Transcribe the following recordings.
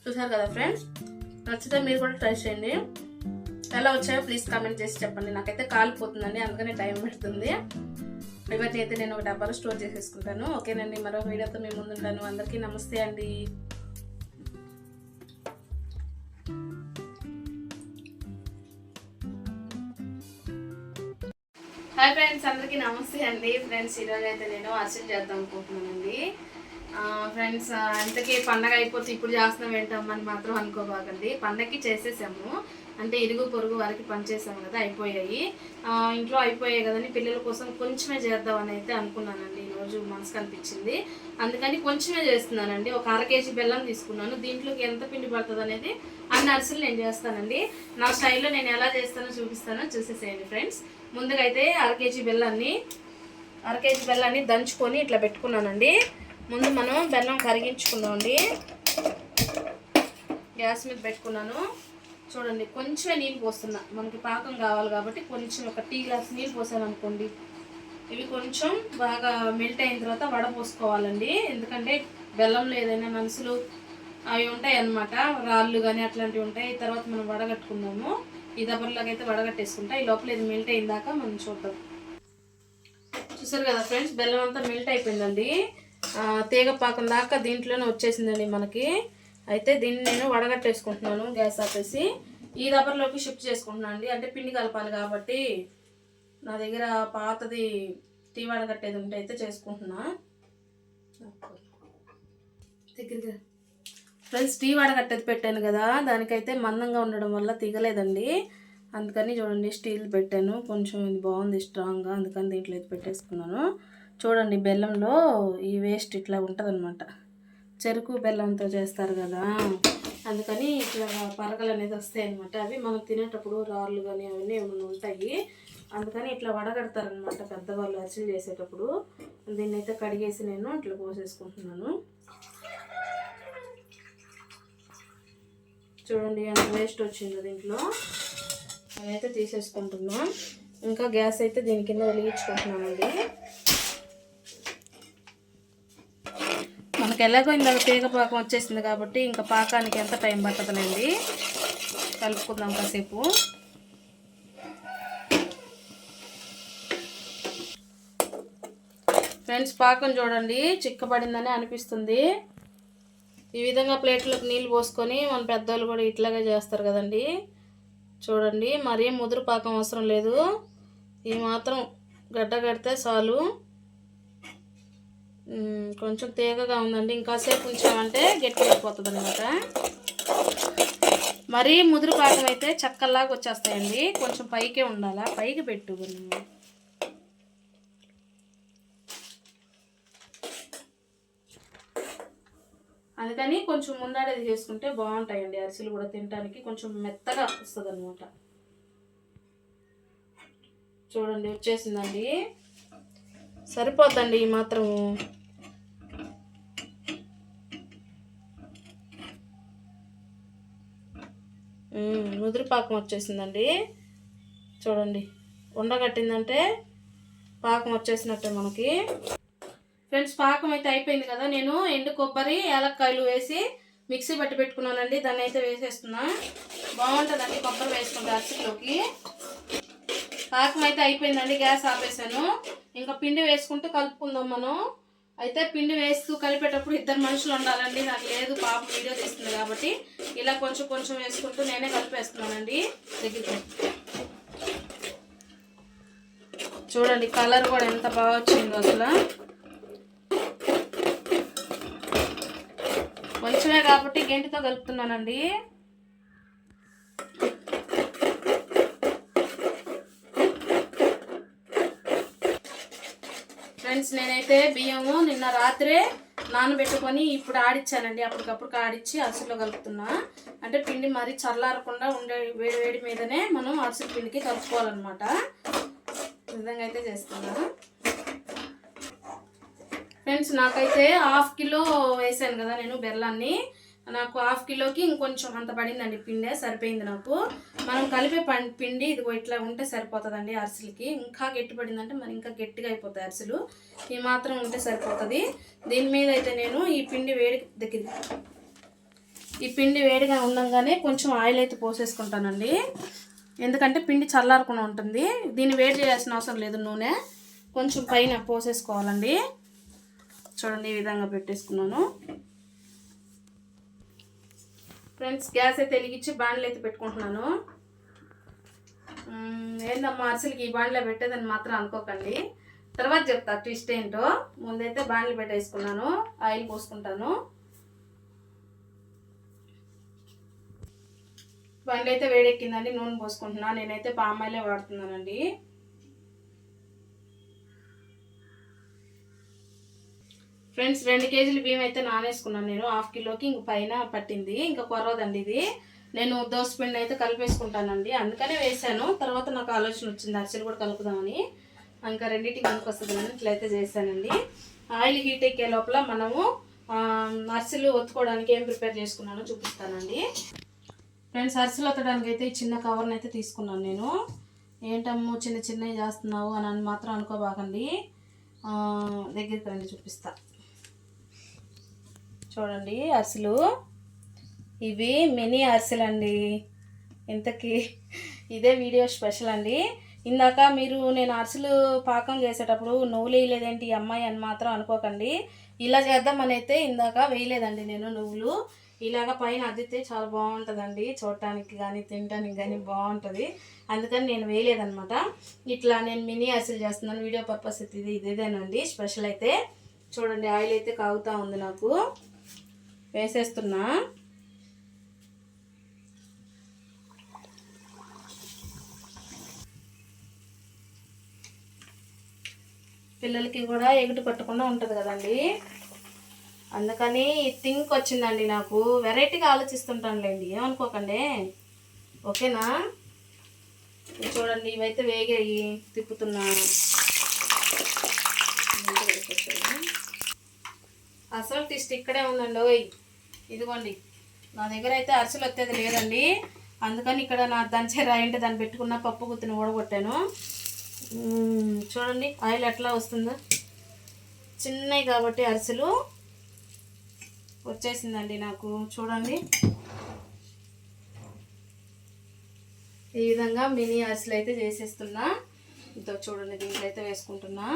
చూసారు కదా ఫ్రెండ్స్, నచ్చితే మీరు కూడా ట్రై చేయండి. ఎలా వచ్చాయో ప్లీజ్ కామెంట్ చేసి చెప్పండి. నాకైతే కాలిపోతుందండి, అందుకనే టైం పడుతుంది. ఇవన్నీ అయితే నేను ఒక డబ్బాలో స్టోర్ చేసేసుకుంటాను. ఓకేనండి, మరో వీడియోతో మీ ముందుంటాను. అందరికీ నమస్తే అండి. హాయ్ ఫ్రెండ్స్, అందరికీ నమస్తే అండి. ఫ్రెండ్స్, ఈరోజు అయితే నేను అరిసెలు చేద్దాం అనుకుంటున్నానండి. ఫ్రెండ్స్, అంతకీ పండగ అయిపోతే ఇప్పుడు చేస్తున్నాం ఏంటమ్మని మాత్రం అనుకోబాకండి. పండగకి చేసేసాము, అంటే ఇరుగు పొరుగు వారికి పనిచేసాము కదా, అయిపోయాయి. ఇంట్లో అయిపోయాయి కదని పిల్లల కోసం కొంచెమే చేద్దామని అయితే అనుకున్నానండి. ఈరోజు మనసుకు అనిపించింది, అందుకని కొంచెమే చేస్తున్నానండి. ఒక 1/2 కేజీ బెల్లం తీసుకున్నాను. దీంట్లోకి ఎంత పిండి పడుతుంది అనేది అన్ని అరిసెలు నేను చేస్తానండి. నా స్టైల్లో నేను ఎలా చేస్తానో చూపిస్తానో చూసేసేయండి ఫ్రెండ్స్. ముందుగా అయితే 1/2 కేజీ బెల్లాన్ని దంచుకొని ఇట్లా పెట్టుకున్నానండి. ముందు మనం బెల్లం కరిగించుకుందామండి. గ్యాస్ మీద పెట్టుకున్నాను. చూడండి, కొంచెమే నీళ్ళు పోస్తున్నా, మనకి పాకం కావాలి కాబట్టి. కొంచెం ఒక టీ గ్లాస్ నీళ్ళు పోసాను అనుకోండి. ఇవి కొంచెం బాగా మెల్ట్ అయిన తర్వాత వడపోసుకోవాలండి. ఎందుకంటే బెల్లంలో ఏదైనా మనసులు అవి ఉంటాయి అన్నమాట, రాళ్ళు కానీ అట్లాంటివి ఉంటాయి. తర్వాత మనం వడగట్టుకుందాము. ఈ దబ్బర్లాగా అయితే వడగట్టేసుకుంటా. ఈ లోపల ఇది మెల్ట్ అయిన దాకా మనం చూద్దాం. చూసారు కదా ఫ్రెండ్స్, బెల్లం అంతా మెల్ట్ అయిపోయిందండి. తీగ పాకం దాకా దీంట్లోనే వచ్చేసిందండి మనకి. అయితే దీన్ని నేను వడగట్టేసుకుంటున్నాను. గ్యాస్ ఆపేసి ఈ దబ్బర్లోకి షిఫ్ట్ చేసుకుంటున్నాను అండి. అంటే పిండి కలపాలి కాబట్టి నా దగ్గర పాతది టీ వడగట్టేది ఉంటే అయితే చేసుకుంటున్నా. దగ్గరగా ఫ్రెండ్స్, టీ వడగట్టేది పెట్టాను కదా, దానికైతే మందంగా ఉండడం వల్ల తిగలేదండి. అందుకని చూడండి, స్టీల్ పెట్టాను. కొంచెం ఇది బాగుంది స్ట్రాంగ్గా, అందుకని దీంట్లో అయితే పెట్టేసుకున్నాను. చూడండి, బెల్లంలో ఈ వేస్ట్ ఇట్లా ఉంటుంది అనమాట. చెరుకు బెల్లంతో చేస్తారు కదా, అందుకని ఇట్లా పరకలు అనేది వస్తాయి అనమాట. అవి మనం తినేటప్పుడు రాళ్ళు కానీ అవన్నీ ఏమైనా ఉంటాయి, అందుకని ఇట్లా వడగడతారనమాట పెద్దవాళ్ళు అరిసెలు చేసేటప్పుడు. దీన్ని అయితే కడిగేసి నేను ఇట్లా పోసేసుకుంటున్నాను. చూడండి ఎంత వేస్ట్ వచ్చిందో దీంట్లో. నేనైతే తీసేసుకుంటున్నా. ఇంకా గ్యాస్ అయితే దీని కింద వెలిగించుకుంటున్నానండి. మనకు ఎలాగో ఇందాక తీగ పాకం వచ్చేసింది కాబట్టి ఇంకా పాకానికి ఎంత టైం పట్టదులేండి. కలుపుకుందాం కాసేపు. ఫ్రెండ్స్, పాకం చూడండి చిక్కబడిందని అనిపిస్తుంది. ఈ విధంగా ప్లేట్లోకి నీళ్ళు పోసుకొని మన పెద్దవాళ్ళు కూడా ఇట్లాగే చేస్తారు కదండి. చూడండి, మరీ ముదురు పాకం అవసరం లేదు, ఈ మాత్రం గడ్డ కడితే చాలు. కొంచెం తీగగా ఉందండి, ఇంకాసేపు ఉంచామంటే గట్టిగా అయిపోతుంది అనమాట. మరీ ముదురు పాకం అయితే చక్కల్లాగా వచ్చేస్తాయండి. కొంచెం పైకే ఉండాలా, పైకి పెట్టు. అందుకని కొంచెం ముందాడేది చేసుకుంటే బాగుంటాయండి అరిసెలు కూడా తినడానికి. కొంచెం మెత్తగా వస్తుంది అనమాట. చూడండి, వచ్చేసిందండి. సరిపోద్దండి ఈ మాత్రం. ముదురు పాకం వచ్చేసిందండి. చూడండి, ఉండగట్టిందంటే పాకం వచ్చేసినట్టే మనకి. ఫ్రెండ్స్, పాకం అయితే అయిపోయింది కదా. నేను ఎండు కొబ్బరి యాలక్కాయలు వేసి మిక్సీ పట్టి పెట్టుకున్నానండి. దాన్ని అయితే వేసేస్తున్నా. బాగుంటుందండి కొబ్బరి వేసుకుంటే అరిసెలోకి. పాకం అయితే అయిపోయిందండి, గ్యాస్ ఆపేసాను. ఇంకా పిండి వేసుకుంటూ కలుపుకుందాం మనం. అయితే పిండి వేస్తూ కలిపేటప్పుడు 2 మనుషులు ఉండాలండి. నాకు లేదు, పాప వీడియో తీస్తుంది కాబట్టి ఇలా కొంచెం కొంచెం వేసుకుంటూ నేనే కలిపేస్తున్నానండి. దగ్గరికి చూడండి, కలర్ కూడా ఎంత బాగా వచ్చిందో అసలు. కొంచెమే కాబట్టి గెంటితో కలుపుతున్నానండి. ఫ్రెండ్స్, నేనైతే బియ్యము నిన్న రాత్రే నానబెట్టుకొని ఇప్పుడు ఆడిచ్చానండి. అప్పటికప్పుడు ఆడిచ్చి అరిసెలో కలుపుతున్నా. అంటే పిండి మరీ చల్లారకుండా ఉండే వేడి మీదనే మనం అరిసెల పిండికి కలుపుకోవాలన్నమాట. ఈ విధంగా అయితే చేస్తున్నా. ఫ్రెండ్స్, నాకైతే 1/2 కిలో వేసాను కదా నేను బెల్లాన్ని. నాకు 1/2 కిలోకి ఇంకొంచెం అంత పడిందండి పిండే, సరిపోయింది నాకు. మనం కలిపే పిండి ఇదిగో ఇట్లా ఉంటే సరిపోతుందండి అరిసెలకి. ఇంకా గట్టి పడిందంటే మరి ఇంకా గట్టిగా అయిపోతాయి అరిసెలు. ఈ మాత్రం ఉంటే సరిపోతుంది. దీని మీద అయితే నేను ఈ పిండి వేడి దగ్గర ఈ పిండి వేడిగా ఉండగానే కొంచెం ఆయిల్ అయితే పోసేసుకుంటానండి. ఎందుకంటే పిండి చల్లారకుండా ఉంటుంది. దీన్ని వేడి చేయాల్సిన అవసరం లేదు, నూనె కొంచెం పైన పోసేసుకోవాలండి. చూడండి ఈ విధంగా పెట్టేసుకున్నాను. ఫ్రెండ్స్ గ్యాస్ అయితే వెలిగించి బాండ్లు అయితే పెట్టుకుంటున్నాను. ఏందమ్మా అరిసెలకి ఈ బాండ్లో పెట్టేదని మాత్రం అనుకోకండి, తర్వాత చెప్తా ట్విస్ట్ ఏంటో. ముందైతే బాండ్లు పెట్టేసుకున్నాను, ఆయిల్ పోసుకుంటాను. బండి అయితే వేడెక్కిందండి, నూనె పోసుకుంటున్నాను. నేనైతే పామ్ ఆయిలే వాడుతున్నానండి. ఫ్రెండ్స్ 2 కేజీలు బియ్యం అయితే నానేసుకున్నాను నేను. 1/2 కిలోకి ఇంక పైన పట్టింది, ఇంకా కొరవదండి ఇది. నేను దోసపిండి అయితే కలిపేసుకుంటానండి, అందుకనే వేసాను. తర్వాత నాకు ఆలోచన వచ్చింది అరిసెలు కూడా కలుపుదామని, ఇంకా రెండింటికి మనకు వస్తుంది అని ఇట్లయితే చేశానండి. ఆయిల్ హీట్ ఎక్కే లోపల మనము అరిసెలు ఒత్తుకోవడానికి ఏం ప్రిపేర్ చేసుకున్నానో చూపిస్తానండి. ఫ్రెండ్స్ అరిసెలు ఒత్తడానికి అయితే ఈ చిన్న కవర్ని అయితే తీసుకున్నాను నేను. ఏంటమ్మో చిన్న చిన్నవి చేస్తున్నావు అని మాత్రం అనుకోబాకండి, దగ్గరికి రండి చూపిస్తా. చూడండి అరిసెలు, ఇవి మినీ అరిసెలు అండి. ఇంతకీ ఇదే వీడియో స్పెషల్ అండి. ఇందాక మీరు నేను అరిసెలు పాకం చేసేటప్పుడు నువ్వులు వేయలేదేంటి ఈ అమ్మాయి అని మాత్రం అనుకోకండి. ఇలా చేద్దామని అయితే ఇందాక వేయలేదండి నేను నువ్వులు. ఇలాగ పైన అద్దితే చాలా బాగుంటుందండి, చూడటానికి కానీ తినడానికి కానీ బాగుంటుంది. అందుకని నేను వేయలేదనమాట. ఇట్లా నేను మినీ అరిసెలు చేస్తున్నాను, వీడియో పర్పస్ అయితే ఇదేనండి స్పెషల్ అయితే. చూడండి ఆయిల్ అయితే కాగుతూ ఉంది, నాకు వేసేస్తున్నా. పిల్లలకి కూడా ఎగుటు పట్టకుండా ఉంటుంది కదండి, అందుకని థింక్ వచ్చిందండి నాకు. వెరైటీగా ఆలోచిస్తుంటానులేండి, ఏమనుకోకండి, ఓకేనా. చూడండి ఇవైతే వేగాయి, తిప్పుతున్నాను. అసలు టేస్ట్ ఇక్కడే ఉందండి. ఓయ్ ఇదిగోండి, నా దగ్గర అయితే అరిసెలు వచ్చేది లేదండి, అందుకని ఇక్కడ నా దంచే రాయంటే దాన్ని పెట్టుకున్న పప్పు గుత్తిని ఊడగొట్టాను. చూడండి ఆయిల్ ఎట్లా వస్తుందో, చిన్నవి కాబట్టి అరిసెలు వచ్చేసిందండి నాకు. చూడండి ఈ విధంగా మినీ అరిసెలు అయితే చేసేస్తున్నా. ఇంతో చూడండి దీంట్లో అయితే వేసుకుంటున్నా.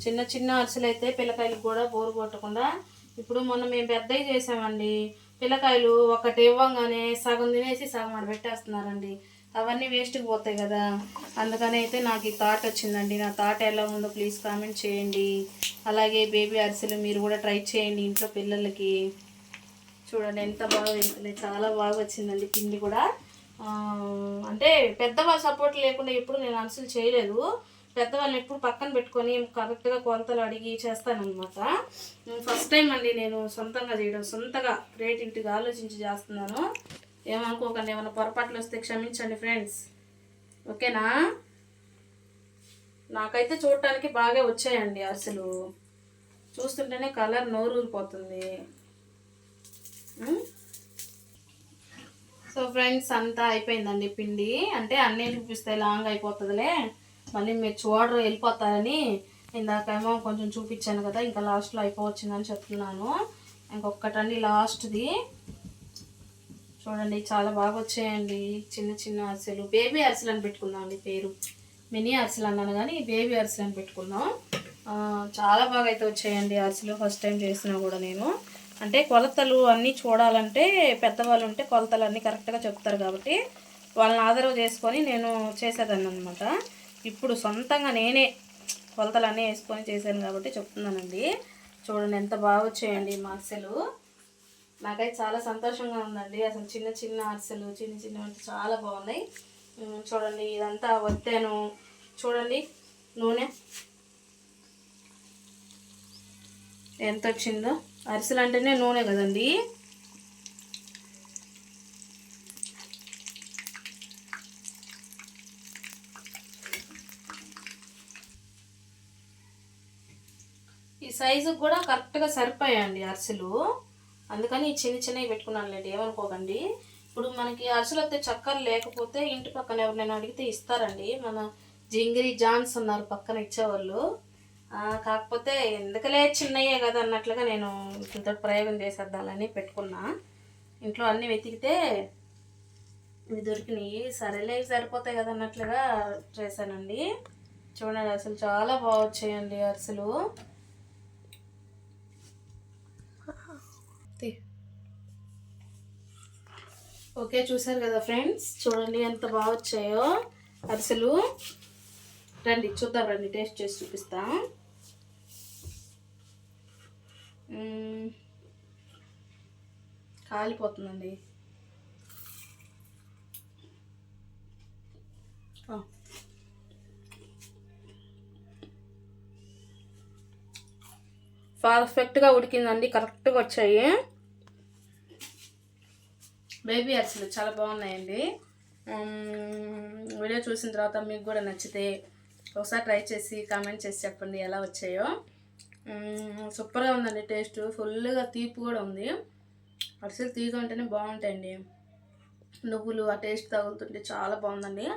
చిన్న చిన్న అరిసెలు అయితే పిల్లకాయలకు కూడా బోరు కొట్టకుండా, ఇప్పుడు మొన్న మేము పెద్దవి చేసామండి, పిల్లకాయలు ఒకటి ఇవ్వంగానే సగం తినేసి సగం అక్కడ పెట్టేస్తున్నారండి. అవన్నీ వేస్ట్కి పోతాయి కదా, అందుకని అయితే నాకు ఈ థాట్ వచ్చిందండి. నా థాట్ ఎలా ఉందో ప్లీజ్ కామెంట్ చేయండి. అలాగే బేబీ అరిసెలు మీరు కూడా ట్రై చేయండి ఇంట్లో పిల్లలకి. చూడండి ఎంత బాగా వెళ్తుంది, చాలా బాగా వచ్చిందండి పిండి కూడా. అంటే పెద్దవాళ్ళ సపోర్ట్ లేకుండా ఎప్పుడు నేను అరిసెలు చేయలేదు. పెద్దవాళ్ళని ఎప్పుడు పక్కన పెట్టుకొని కరెక్ట్గా కొలతలు అడిగి చేస్తానన్నమాట. ఫస్ట్ టైం అండి నేను సొంతంగా చేయడం, సొంతగా క్రియేటివిటీగా ఆలోచించి చేస్తున్నాను. ఏమనుకోకండి, ఏమైనా పొరపాట్లు వస్తే క్షమించండి ఫ్రెండ్స్, ఓకేనా. నాకైతే చూడటానికి బాగా వచ్చాయండి అరిసెలు, చూస్తుంటేనే కలర్ నోరూరిపోతుంది. సో ఫ్రెండ్స్ అంతా అయిపోయిందండి పిండి. అంటే అన్నీ చూపిస్తాయి, లాంగ్ అయిపోతుందిలే, మళ్ళీ మీరు చూడరు వెళ్ళిపోతారని ఇందాకేమో కొంచెం చూపించాను కదా, ఇంకా లాస్ట్లో అయిపోవచ్చిందని చెప్తున్నాను. ఇంకొకటండి లాస్ట్ది, చూడండి చాలా బాగా వచ్చాయండి చిన్న చిన్న అరిసెలు. బేబీ అరిసెలు అని పెట్టుకుందాం అండి పేరు, మినీ అరిసెలు అన్నాను కానీ బేబీ అరిసెలు అని పెట్టుకుందాం. చాలా బాగా అయితే వచ్చాయండి అరిసెలు, ఫస్ట్ టైం చేసినా కూడా నేను. అంటే కొలతలు అన్నీ చూడాలంటే పెద్దవాళ్ళు ఉంటే కొలతలు అన్నీ కరెక్ట్గా చెప్తారు కాబట్టి వాళ్ళని ఆదరవు చేసుకొని నేను చేసేదాన్ని అనమాట. ఇప్పుడు సొంతంగా నేనే కొలతలు అన్నీ వేసుకొని చేశాను కాబట్టి చెప్తున్నానండి. చూడండి ఎంత బాగా వచ్చాయండి మా అరిసెలు, నాకైతే చాలా సంతోషంగా ఉందండి. అసలు చిన్న చిన్న అరిసెలు చిన్న చిన్న చాలా బాగున్నాయి. చూడండి ఇదంతా వత్తాను, చూడండి నూనె ఎంత వచ్చిందో. అరిసెలు అంటేనే నూనె కదండి. ఈ సైజుకి కూడా కరెక్ట్గా సరిపోయాయండి అరిసెలు, అందుకని చిన్న చిన్నవి పెట్టుకున్నానులేండి, ఏమనుకోకండి. ఇప్పుడు మనకి అరిసెలు వస్తే చక్కెర లేకపోతే ఇంటి పక్కన ఎవరినైనా అడిగితే ఇస్తారండి. మన జింగిరి జాన్స్ ఉన్నారు పక్కన ఇచ్చేవాళ్ళు, కాకపోతే ఎందుకలే చిన్నయ్యే కదా అన్నట్లుగా నేను ఇంత ప్రయోగం చేసేద్దామని పెట్టుకున్నా. ఇంట్లో అన్నీ వెతికితే ఇవి దొరికినాయి, సరేలే ఇవి సరిపోతాయి కదా అన్నట్లుగా చేశానండి. చూడండి అసలు చాలా బాగా వచ్చాయండి అరిసెలు. ఓకే, చూసారు కదా ఫ్రెండ్స్, చూడండి ఎంత బాగా వచ్చాయో అరిసెలు. రండి చూద్దాం, రండి టేస్ట్ చేసి చూపిస్తాం. కాలిపోతుందండి. పర్ఫెక్ట్గా ఉడికిందండి, కరెక్ట్గా వచ్చాయి. బేబీ అరిసెలు చాలా బాగున్నాయండి. వీడియో చూసిన తర్వాత మీకు కూడా నచ్చితే ఒకసారి ట్రై చేసి కామెంట్ చేసి చెప్పండి ఎలా వచ్చాయో. సూపర్గా ఉందండి, టేస్ట్ ఫుల్గా తీపి కూడా ఉంది. అరిసెలు తీగ ఉంటేనే బాగుంటాయండి, నువ్వులు ఆ టేస్ట్ తగులుతుంటే చాలా బాగుందండి.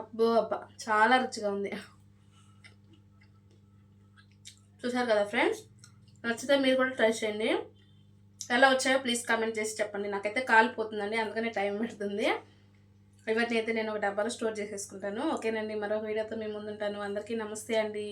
అబ్బో అబ్బా, చాలా రుచిగా ఉంది. చూసారు కదా ఫ్రెండ్స్, నచ్చితే మీరు కూడా ట్రై చేయండి. ఎలా వచ్చాయో ప్లీజ్ కామెంట్ చేసి చెప్పండి. నాకైతే కాలిపోతుందండి, అందుకనే టైం పడుతుంది. ఇవన్నీ అయితే నేను ఒక డబ్బాలో స్టోర్ చేసేసుకుంటాను. ఓకేనండి, మరొక వీడియోతో మీ ముందుంటాను. అందరికీ నమస్తే అండి.